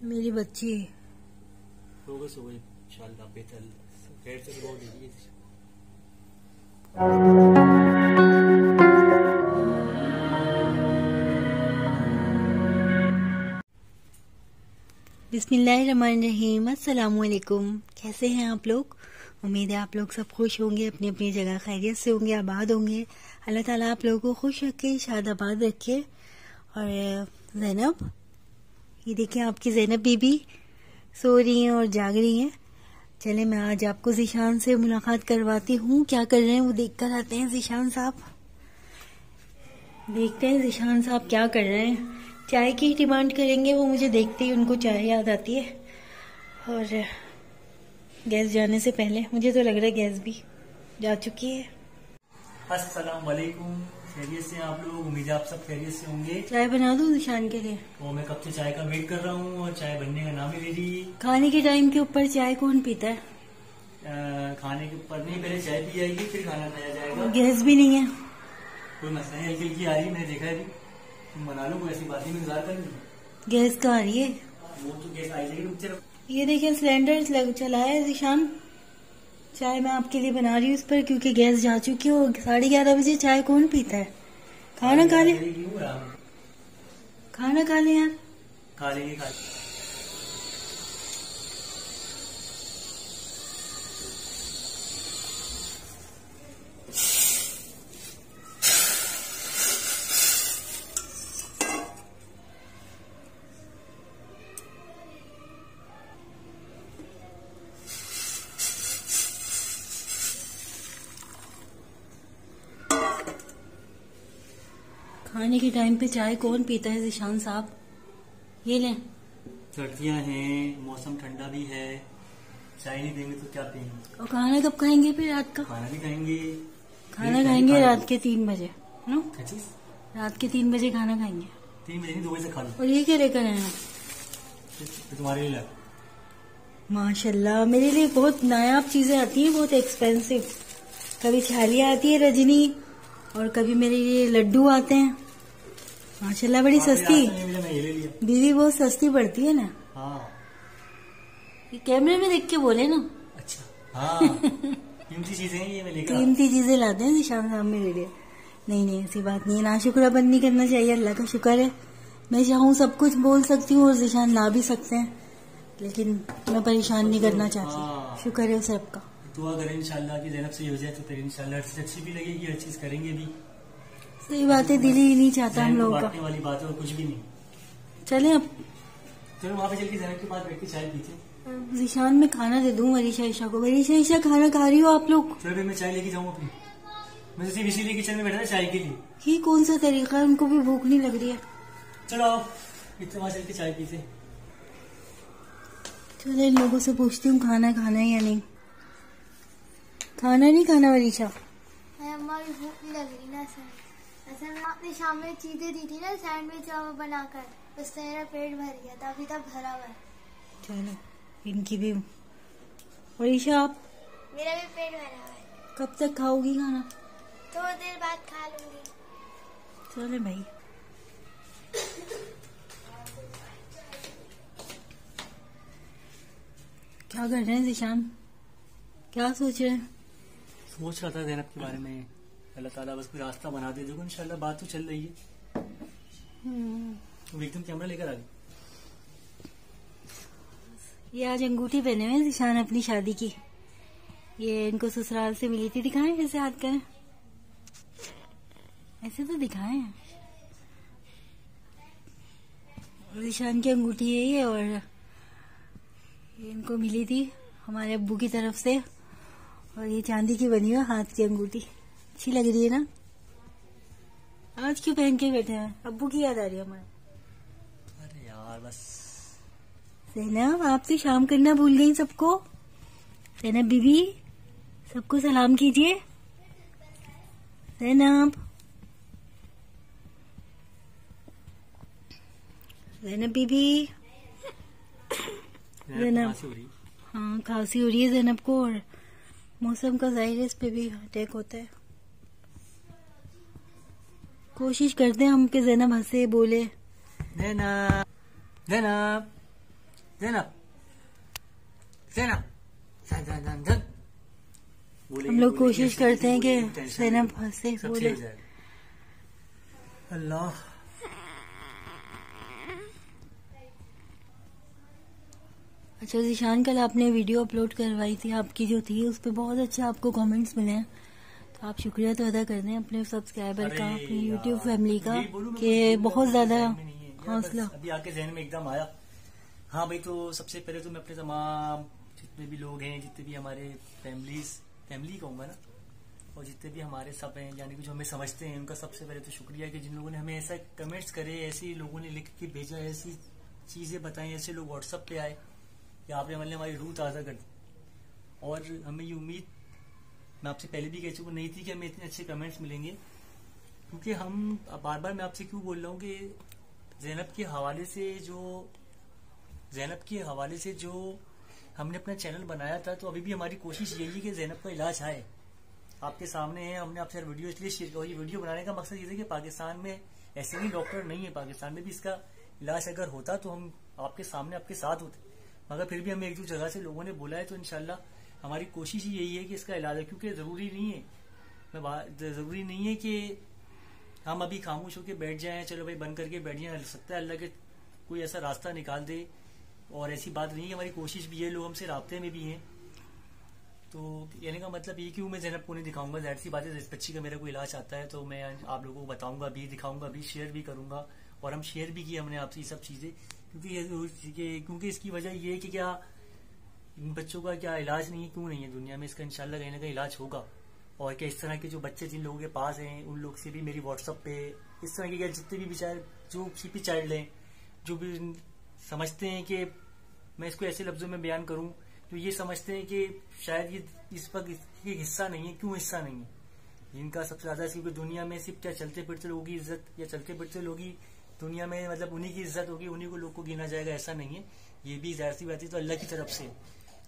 मेरी बच्ची सो गई इंशाल्लाह बेहतर खैर से बहुत दीजिए। बिस्मिल्लाहिर्रहमानिर्रहीम। अस्सलामुअलैकुम। कैसे हैं आप लोग? उम्मीद है आप लोग सब खुश होंगे, अपनी अपनी जगह खैरियत से होंगे, आबाद होंगे। अल्लाह ताला आप लोगों को खुश रखे, शादाबाद रखे। और ज़ैनब, ये देखिए आपकी ज़ैनब बीबी सो रही हैं और जाग रही हैं। चले मैं आज आपको ज़ीशान से मुलाकात करवाती हूँ। क्या कर रहे हैं वो देख कर आते हैं। ज़ीशान साहब, देखते हैं ज़ीशान साहब क्या कर रहे हैं। चाय की डिमांड करेंगे वो, मुझे देखते ही उनको चाय याद आती है। और गैस जाने से पहले मुझे तो लग रहा है गैस भी जा चुकी है। अस्सलाम वालेकुम, खैरियत से आप लोग? उम्मीद है आप सब खैरियत से होंगे। चाय बना दूं ज़ीशान के लिए? तो मैं कब से चाय का वेट कर रहा हूँ और चाय बनने का नाम ही ले रही। खाने के टाइम के ऊपर चाय कौन पीता है? खाने के ऊपर नहीं, पहले चाय पी जाएगी फिर खाना खाया जाएगा। गैस भी नहीं है। कोई मसला नहीं, हल्की हल्की आ रही, मैंने देखा है अभी। तुम बना लो, कोई ऐसी बात नहीं, मैं इंतजार कर लूँ। गैस कहाँ आ रही है? वो तो गैस आई जाएगी, रुक जा। ये देखिए सिलेंडर चला है ज़ीशान। चाय मैं आपके लिए बना रही हूँ इस पर, क्योंकि गैस जा चुकी है। 11:30 बजे चाय कौन पीता है? खाना खा ले, खाना खा ले यार। खा लेंगे खा लेंगे। खाने के टाइम पे चाय कौन पीता है ज़ीशान साहब? ये लें। सर्दियाँ हैं, मौसम ठंडा भी है, चाय नहीं देंगे तो क्या पियेंगे? और खाना कब खाएंगे फिर रात का? खाना भी खाएंगे। खाना खाएंगे रात के 3 बजे ना? क्या चीज? रात के 3 बजे खाना खाएंगे। 3 बजे नहीं, 2 बजे से खा लो। और ये क्या लेकर आए हैं? तुम्हारे लिए माशाल्लाह, मेरे लिए बहुत नायाब चीजें आती हैं, बहुत एक्सपेंसिव। कभी छालियाँ आती है रजनी, और कभी मेरे लिए लड्डू आते हैं। माशाल्लाह बड़ी सस्ती बीवी, बहुत सस्ती पड़ती है ना। हाँ, ये कैमरे में देख के बोले ना। अच्छा हाँ। कीमती चीजें हैं ये, मैं लेकर कीमती चीजें लाते हैं ज़ीशान साहब मेरे लिए। नहीं ऐसी बात नहीं है, नाशुक्रापन नहीं करना चाहिए। अल्लाह का शुक्र है, मैं चाहूँ सब कुछ बोल सकती हूँ और ज़ीशान ला भी सकते हैं, लेकिन मैं परेशान नहीं करना चाहती। शुक्र है उस रब का। दुआ करें इंशाल्लाह कि ज़ैनब से हो जाए तो फिर इंशाल्लाह हर चीज अच्छी भी लगेगी, हर चीज करेंगे भी। सही बात है, दिल ही नहीं चाहता हम लोगों का। बांटने वाली बात है और कुछ भी नहीं। चले अब, चलो वहाँ पे चल के ज़ैनब के पास बैठ के चाय पीते। ज़ीशान में खाना दे दूं वरीशा ईशा को? वरीशा ईशा खाना खा रही हो आप लोग? चलो फिर मैं चाय लेके जाऊँ अपनी। मैं तो सिर्फ इसीलिए किचन में बैठा था चाय के लिए। ये कौन सा तरीका है? उनको भी भूख नहीं लग रही है। चलो आओ, इतना वहाँ चल के चाय पीते। चलो इन लोगों से पूछती हूँ खाना खाना है या नहीं। खाना नहीं खाना वरीशा? अम्मा भी भूख नहीं लग रही ना सर। असल में आपने शाम में चीजें दी थी ना, सैंडविच और बनाकर, उससे मेरा पेट भर गया था, अभी तक भरा हुआ है। चलो इनकी भी। वरीशा आप? मेरा भी पेट भरा हुआ है। कब तक खाओगी खाना? थोड़ी देर बाद खा लूंगी। चले भाई। क्या कर रहे हैं ज़ीशान? क्या सोच रहे हैं? सोच रहा था ज़ैनब के बारे में। अल्लाह ताला बस कोई रास्ता बना दे। देखो इंशाल्लाह बात तो चल रही है। तो एकदम कैमरा लेकर आ गई। ये आज अंगूठी पहने हुए ज़ीशान अपनी शादी की। ये इनको ससुराल से मिली थी। दिखाएं ऐसे हाथ करें, ऐसे तो दिखाएं। ज़ीशान की अंगूठी है ये, और ये इनको मिली थी हमारे अब्बू की तरफ से। और ये चांदी की बनी हुई हाथ की अंगूठी, अच्छी लग रही है ना? आज क्यों पहन के बैठे हैं? अब्बू की याद आ रही है हमारे। अरे यार बस। ज़ैनब, आप तो शाम करना भूल गई सबको। ज़ैनब बीबी, सबको सलाम कीजिए। ज़ैनब, ज़ैनब बीबी। ज़ैनब, हाँ खांसी हो रही है ज़ैनब को, और मौसम का ज़ाहिर है इस पे भी अटैक होता है। कोशिश करते हैं हम कि ज़ैनब हंसे बोले। ज़ैनब, ज़ैनब, जैनब जैनब जन जन जन जन। हम लोग कोशिश करते हैं कि जैनब हंसे सब बोले। ठीक हो जाएगा। अल्लाह। अच्छा ज़ीशान, कल आपने वीडियो अपलोड करवाई थी आपकी जो थी, उस पर बहुत अच्छे आपको कमेंट्स मिले हैं, तो आप शुक्रिया तो अदा कर दें अपने सब्सक्राइबर का, अरे अपनी यार, यूट्यूब फैमिली का, यही बोलूं मैं, कि कुछ बहुत बोलना ज़्यादा जहन में नहीं है। यार, हौसला। बस अभी आके जहन में एकदम आया। हाँ भाई, तो सबसे पहले तो मैं अपने तमाम जितने भी लोग हैं, जितने भी हमारे फैमिली कहूँगा ना, और जितने भी हमारे सब हैं, यानी कि जो हमें समझते हैं, उनका सबसे पहले तो शुक्रिया कि जिन लोगों ने हमें ऐसा कमेंट्स करे, ऐसे लोगों ने लिख के भेजा, ऐसी चीज़ें बताई, ऐसे लोग व्हाट्सअप पे आए कि आपने मतलब हमारी रूह ताज़ा कर दी। और हमें ये उम्मीद, मैं आपसे पहले भी कह चुका, नहीं थी कि हमें इतने अच्छे कमेंट्स मिलेंगे, क्योंकि हम बार बार मैं आपसे क्यों बोल रहा हूँ कि जैनब के हवाले से जो हमने अपना चैनल बनाया था, तो अभी भी हमारी कोशिश यही है कि जैनब का इलाज आए। आपके सामने है, हमने आपसे वीडियो इसलिए शेयर किया। ये वीडियो बनाने का मकसद ये है कि पाकिस्तान में ऐसे ही डॉक्टर नहीं है, पाकिस्तान में भी इसका इलाज अगर होता तो हम आपके सामने आपके साथ होते, मगर फिर भी हमें एक दो जगह से लोगों ने बोला है, तो इंशाल्लाह हमारी कोशिश ही यही है कि इसका इलाज है। क्योंकि जरूरी नहीं है कि हम अभी खामोश होकर बैठ जाएं, चलो भाई बंद करके बैठ जाएं। सकता है अल्लाह के कोई ऐसा रास्ता निकाल दे, और ऐसी बात नहीं है, हमारी कोशिश भी है, लोग हमसे राब्ते में भी हैं। तो कहने का मतलब ये कि मैं जैनब को नहीं दिखाऊंगा, जाहिर सी बात है, जिस बच्ची का मेरा कोई इलाज आता है तो मैं आप लोगों को बताऊंगा भी, दिखाऊंगा भी, शेयर भी करूंगा। और हम शेयर भी किए हमने आपसे ये सब चीजें, क्योंकि इसकी वजह ये है कि क्या इन बच्चों का क्या इलाज नहीं है, क्यों नहीं है दुनिया में, इसका इंशाल्लाह कहीं ना कहीं इलाज होगा। और क्या इस तरह के जो बच्चे जिन लोगों के पास हैं, उन लोग से भी मेरी व्हाट्सएप पे इस तरह के क्या जितने भी बेचारे जो सीपी चाइल्ड हैं, जो भी समझते हैं कि मैं इसको ऐसे लफ्जों में बयान करूं, तो ये समझते हैं कि शायद ये इस वक्त इसका हिस्सा नहीं है। क्यों हिस्सा नहीं है? जिनका सबसे ज्यादा क्योंकि दुनिया में सिर्फ क्या चलते फिरते लोगों की इज्जत, या चलते फिरते लोग ही दुनिया में मतलब उन्हीं की इज्जत होगी, उन्हीं को लोग को गिना जाएगा, ऐसा नहीं है। ये भी जाहिर सी बात है तो अल्लाह की तरफ से।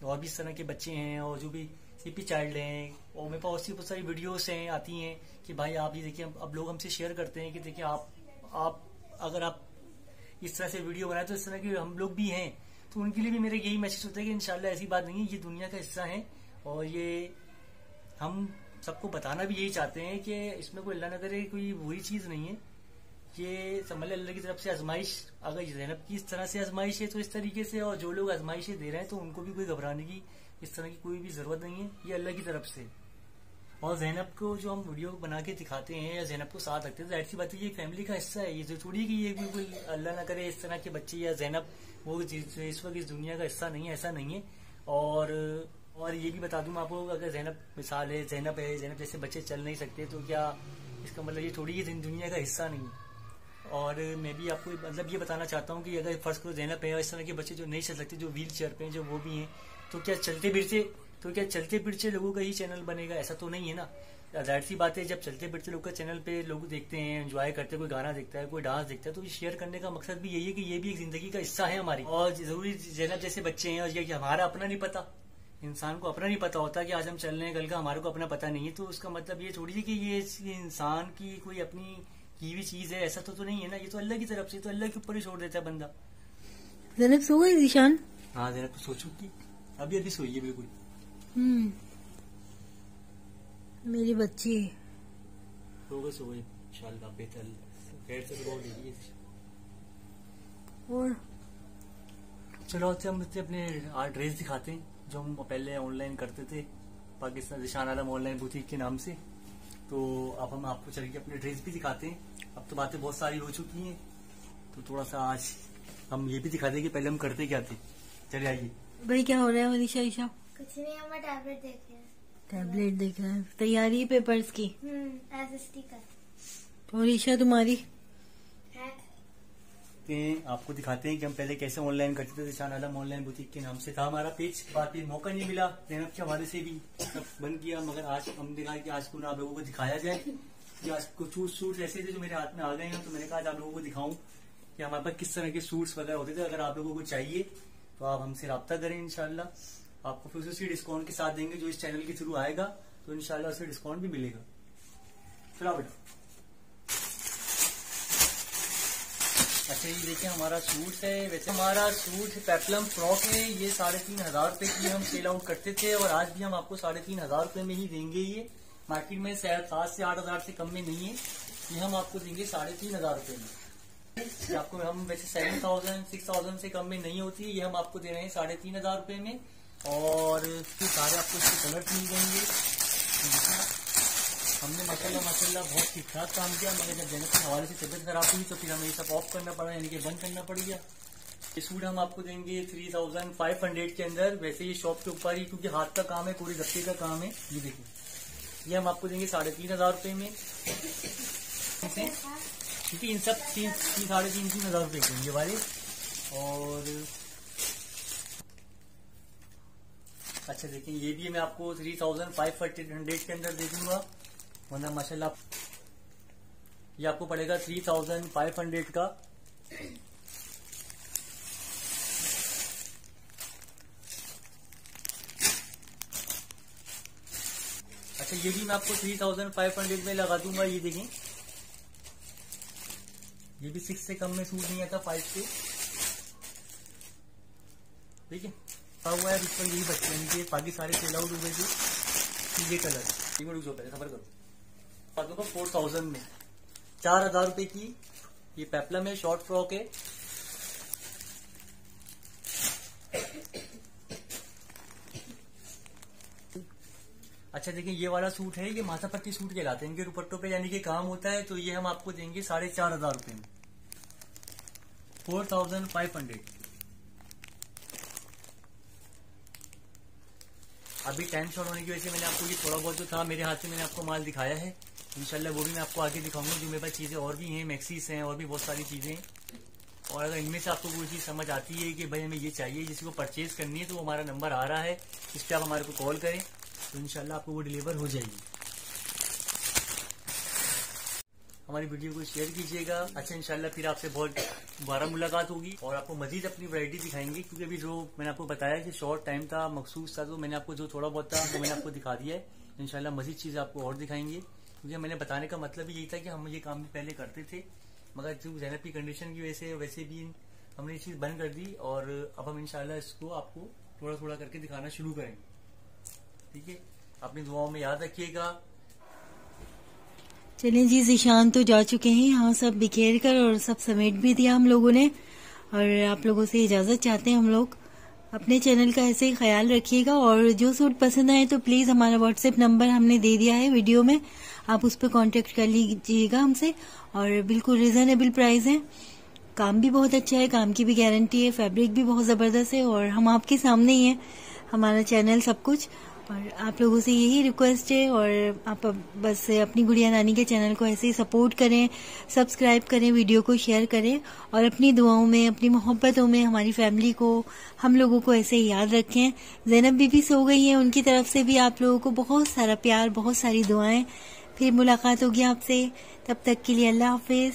और भी इस तरह के बच्चे हैं, और जो भी सीपी चाइल्ड हैं, और मेरे पास बहुत सारी वीडियोस हैं आती हैं कि भाई आप ये देखिए, अब लोग हमसे शेयर करते हैं कि देखिए आप अगर आप इस तरह से वीडियो बनाए तो इस तरह के हम लोग भी हैं, तो उनके लिए भी मेरा यही मैसेज होता है कि इंशाल्लाह ऐसी बात नहीं है, ये दुनिया का हिस्सा है। और ये हम सबको बताना भी यही चाहते हैं कि इसमें कोई अल्लाह न करे कोई बुरी चीज नहीं है, ये समझ अल्लाह की तरफ से आजमाइश। अगर जैनब की इस तरह से आजमाइश है तो इस तरीके से, और जो लोग आजमाइशें दे रहे हैं तो उनको भी कोई घबराने की इस तरह की कोई भी जरूरत नहीं है, ये अल्लाह की तरफ से। और जैनब को जो हम वीडियो बना के दिखाते हैं या जैनब को साथ रखते हैं, तो ऐसी बात है ये फैमिली का हिस्सा है। ये जो थोड़ी कि ये कोई अल्लाह ना करे इस तरह के बच्चे या जैनब वो इस वक्त इस दुनिया का हिस्सा नहीं है, ऐसा नहीं है। और ये भी बता दूं मैं आपको, अगर जैनब मिसाल है, जैनब जैसे बच्चे चल नहीं सकते, तो क्या इसका मतलब ये थोड़ी ही दुनिया का हिस्सा नहीं है। और मैं भी आपको मतलब ये बताना चाहता हूँ कि अगर फर्स्ट को जैनब है, इस तरह के बच्चे जो नहीं चल सकते, जो व्हील चेयर पे हैं, जो वो भी हैं, तो क्या चलते फिरते लोगों का ही चैनल बनेगा? ऐसा तो नहीं है ना। जाहिर सी बात है, जब चलते फिरते लोग का चैनल पे लोग देखते हैं, एंजॉय करते हैं, कोई गाना देखता है, कोई डांस देखता है, तो शेयर करने का मकसद भी यही है कि ये भी एक जिंदगी का हिस्सा है हमारी। और जरूरी जैनब जैसे बच्चे हैं, और ये हमारा अपना नहीं पता, इंसान को अपना नहीं पता होता कि आज हम चल रहे हैं, कल का हमारे को अपना पता नहीं है। तो उसका मतलब ये थोड़ी है कि ये इंसान की कोई अपनी की भी चीज है, ऐसा तो नहीं है ना। ये तो अल्लाह की तरफ से, तो अल्लाह के ऊपर ही छोड़ देता है बंदा। जैनब सो गई ज़ीशान? हाँ, जैनब तो सो चुकी, अभी सोई है बिल्कुल। मेरी बच्ची सो गई इंशाल्लाह, बेहतर खैर से बहुत देगी। और चलो हम अपने ड्रेस दिखाते हैं जो हम पहले ऑनलाइन करते थे, पाकिस्तान ज़ीशान आलम ऑनलाइन बुटीक के नाम से। तो अब हम आपको चल के अपने ड्रेस भी दिखाते हैं। अब तो बातें बहुत सारी हो चुकी हैं, तो थोड़ा सा आज हम ये भी दिखाते हैं कि पहले हम करते क्या थे। चलिए आइए। भाई क्या हो रहा है ईशा? कुछ नहीं, हम टैबलेट देख रहे हैं। टैबलेट देख रहे हैं, तैयारी पेपर्स की। SST का। और ईशा तुम्हारी? आपको दिखाते हैं कि हम पहले कैसे ऑनलाइन करते थे। ज़ीशान आलम ऑनलाइन बुटीक के नाम से था हमारा पेज। बात ये मौका नहीं मिला जैनब के हवाले से भी बंद किया, मगर आज हमने देखा कि आज को आप लोगों को दिखाया जाए कि आज कुछ सूट ऐसे थे जो मेरे हाथ में आ गए हैं, तो मैंने कहा आज आप लोगों को दिखाऊं कि हमारे पास किस तरह के सूट्स वगैरह होते थे। अगर आप लोगों को चाहिए तो आप हमसे रब्ता करें, इंशाल्लाह आपको फिर उसी डिस्काउंट के साथ देंगे जो इस चैनल के थ्रू आएगा, तो इंशाल्लाह उसे डिस्काउंट भी मिलेगा। चलो बेटा अच्छा ये देखिए हमारा सूट है। वैसे हमारा सूट पेप्लम फ्रॉक है, ये 3,500 रुपए की हम सेल आउट करते थे और आज भी हम आपको 3,500 रुपए में ही देंगे। ये मार्केट में 7 से 8,000 से कम में नहीं है, ये हम आपको देंगे 3,500 रुपए में। ये आपको हम वैसे 7,000 6,000 से कम में नहीं होती, ये हम आपको दे रहे हैं 3,500 रुपए में। और सारे आपको इसके कलर मिल जाएंगे। हमने माशाल्लाह बहुत ठीक ठाक काम किया, मगर जब जैनब के हवाले से तबियत खराब हुई तो फिर हमें ये सब ऑफ करना पड़ा, यानी कि बंद करना पड़ गया। ये सूट हम आपको देंगे 3,500 के अंदर। वैसे ये शॉप के ऊपर ही, क्योंकि हाथ का काम है, पूरे दफ्ते का काम है। ये देखिए, ये हम आपको देंगे 3,500 रुपए में, क्योंकि इन सब 3,500 रुपए के ये वाले। और अच्छा देखिए, ये भी मैं आपको 3,500 के अंदर दे दूंगा, वरना माशाल्लाह ये आपको पड़ेगा 3,500 का। अच्छा ये भी मैं आपको 3,500 में लगा दूंगा। ये देखें, ये भी 6 से कम में सूट नहीं आता, 5 से। ठीक है, हुआ है इस पर यही बच्चे, यानी बाकी सारे सेल आउट हुए थे। ये कलर रुक जाओ, पहले खबर करो। 4,000 में 4,000 रुपए की ये पेप्लम है, शॉर्ट फ्रॉक है। अच्छा देखिए, ये वाला सूट है, ये माथापट्टी सूट कहलाते हैं, इनके दुपट्टों पे यानी कि काम होता है। तो ये हम आपको देंगे 4,500 रुपए में, 4,500। अभी टाइम शॉर्ट होने की वजह से मैंने आपको ये थोड़ा बहुत जो था मेरे हाथ से मैंने आपको माल दिखाया है। इंशाल्लाह वो भी मैं आपको आगे दिखाऊंगा, जो मेरे पास चीजें और भी हैं, मैक्सीज हैं और भी बहुत सारी चीजें हैं। और अगर इनमें से आपको कोई चीज समझ आती है कि भाई हमें ये चाहिए, जिसको परचेज करनी है, तो वो हमारा नंबर आ रहा है, इस पर आप हमारे को कॉल करें, तो इंशाल्लाह आपको वो डिलीवर हो जाएगी। हमारी वीडियो को शेयर कीजिएगा। अच्छा इंशाल्लाह फिर आपसे बहुत दोबारा मुलाकात होगी और आपको मजीद अपनी वैरायटी दिखाएंगे, क्योंकि अभी जो मैंने आपको बताया कि शॉर्ट टाइम था, मखसूस था, तो मैंने आपको जो थोड़ा बहुत था वो मैंने आपको दिखा दिया है। इंशाल्लाह मजीद चीज आपको और दिखाएंगे, क्योंकि मैंने बताने का मतलब यही था कि हम ये काम भी पहले करते थे, मगर जो ज़ैनब की कंडीशन की वजह से वैसे भी हमने ये चीज बंद कर दी, और अब हम इंशाल्लाह इसको आपको थोड़ा थोड़ा करके दिखाना शुरू करेंगे। ठीक है, अपनी दुआओं में याद रखिएगा। चलिए जी, ज़ीशान तो जा चुके हैं यहाँ सब बिखेर कर, और सब समेट भी दिया हम लोगों ने, और आप लोगों से इजाजत चाहते हैं हम लोग। अपने चैनल का ऐसे ही ख्याल रखिएगा, और जो सूट पसंद आए तो प्लीज हमारा व्हाट्सएप नंबर हमने दे दिया है वीडियो में, आप उस पर कांटेक्ट कर लीजिएगा हमसे। और बिल्कुल रिजनेबल प्राइस है, काम भी बहुत अच्छा है, काम की भी गारंटी है, फैब्रिक भी बहुत जबरदस्त है, और हम आपके सामने ही है, हमारा चैनल सब कुछ। और आप लोगों से यही रिक्वेस्ट है, और आप बस अपनी गुड़िया नानी के चैनल को ऐसे ही सपोर्ट करें, सब्सक्राइब करें, वीडियो को शेयर करें, और अपनी दुआओं में, अपनी मोहब्बतों में हमारी फैमिली को, हम लोगों को ऐसे ही याद रखें। ज़ैनब बीबी सो गई हैं, उनकी तरफ से भी आप लोगों को बहुत सारा प्यार, बहुत सारी दुआएं। फिर मुलाकात होगी आपसे, तब तक के लिए अल्लाह हाफिज।